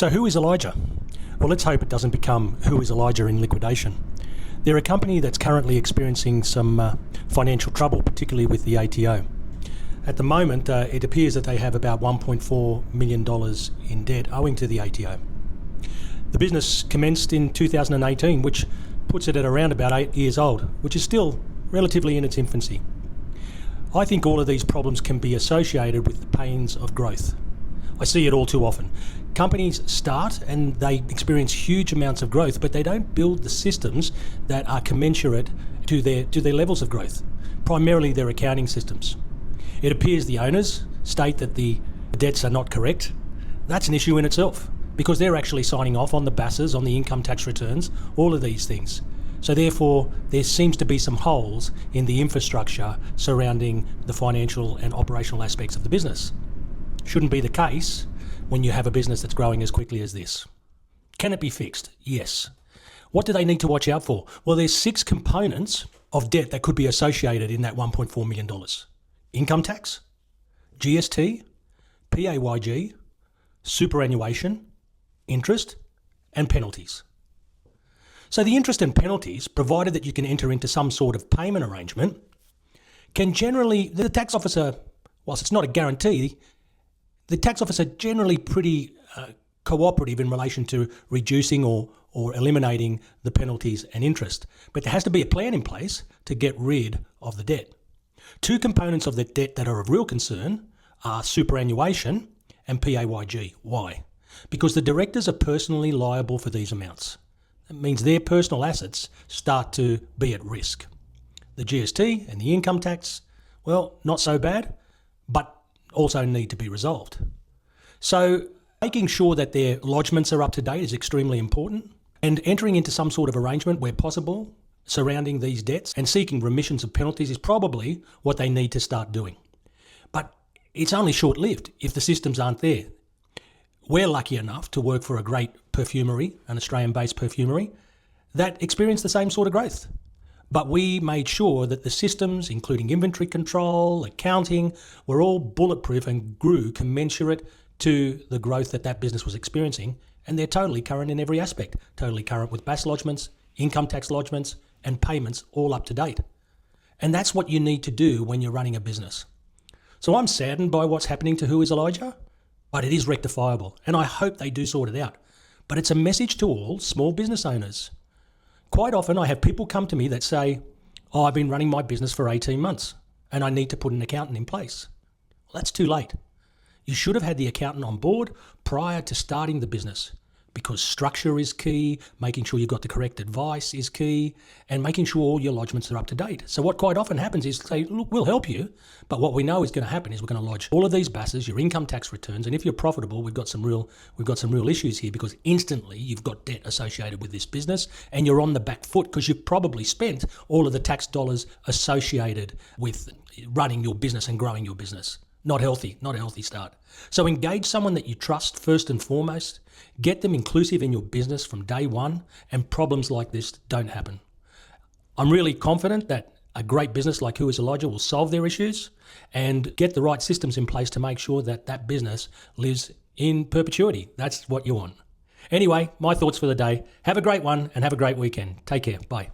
So who is Elijah? Well, let's hope it doesn't become who is Elijah in liquidation. They're a company that's currently experiencing some financial trouble, particularly with the ATO. At the moment, it appears that they have about $1.4 million in debt owing to the ATO. The business commenced in 2018, which puts it at around about 8 years old, which is still relatively in its infancy. I think all of these problems can be associated with the pains of growth. I see it all too often. Companies start and they experience huge amounts of growth, but they don't build the systems that are commensurate to their levels of growth, primarily their accounting systems. It appears the owners state that the debts are not correct. That's an issue in itself, because they're actually signing off on the BASs, on the income tax returns, all of these things. So therefore, there seems to be some holes in the infrastructure surrounding the financial and operational aspects of the business. Shouldn't be the case when you have a business that's growing as quickly as this. Can it be fixed? Yes. What do they need to watch out for? Well, there's 6 components of debt that could be associated in that $1.4 million. Income tax, GST, PAYG, superannuation, interest, and penalties. So the interest and penalties, provided that you can enter into some sort of payment arrangement, can generally, the tax officer, whilst it's not a guarantee, the tax officer generally pretty cooperative in relation to reducing or eliminating the penalties and interest. But there has to be a plan in place to get rid of the debt. 2 components of the debt that are of real concern are superannuation and PAYG. Why? Because the directors are personally liable for these amounts. That means their personal assets start to be at risk. The GST and the income tax, well, not so bad, but also need to be resolved. So making sure that their lodgements are up to date is extremely important, and entering into some sort of arrangement where possible surrounding these debts and seeking remissions of penalties is probably what they need to start doing. But it's only short-lived if the systems aren't there. We're lucky enough to work for a great perfumery, an Australian-based perfumery, that experienced the same sort of growth. But we made sure that the systems, including inventory control, accounting, were all bulletproof and grew commensurate to the growth that business was experiencing. And they're totally current in every aspect. Totally current with BAS lodgements, income tax lodgements, and payments all up to date. And that's what you need to do when you're running a business. So I'm saddened by what's happening to Who is Elijah, but it is rectifiable. And I hope they do sort it out. But it's a message to all small business owners. Quite often I have people come to me that say, oh, I've been running my business for 18 months and I need to put an accountant in place. Well, that's too late. You should have had the accountant on board prior to starting the business, because structure is key, making sure you've got the correct advice is key, and making sure all your lodgements are up to date. So what quite often happens is say, look, we'll help you, but what we know is going to happen is we're going to lodge all of these BASs, your income tax returns, and if you're profitable, we've got some real issues here, because instantly you've got debt associated with this business and you're on the back foot because you've probably spent all of the tax dollars associated with running your business and growing your business. Not healthy, not a healthy start. So engage someone that you trust first and foremost. Get them inclusive in your business from day one, and problems like this don't happen. I'm really confident that a great business like Who is Elijah will solve their issues and get the right systems in place to make sure that that business lives in perpetuity. That's what you want. Anyway, my thoughts for the day. Have a great one and have a great weekend. Take care. Bye.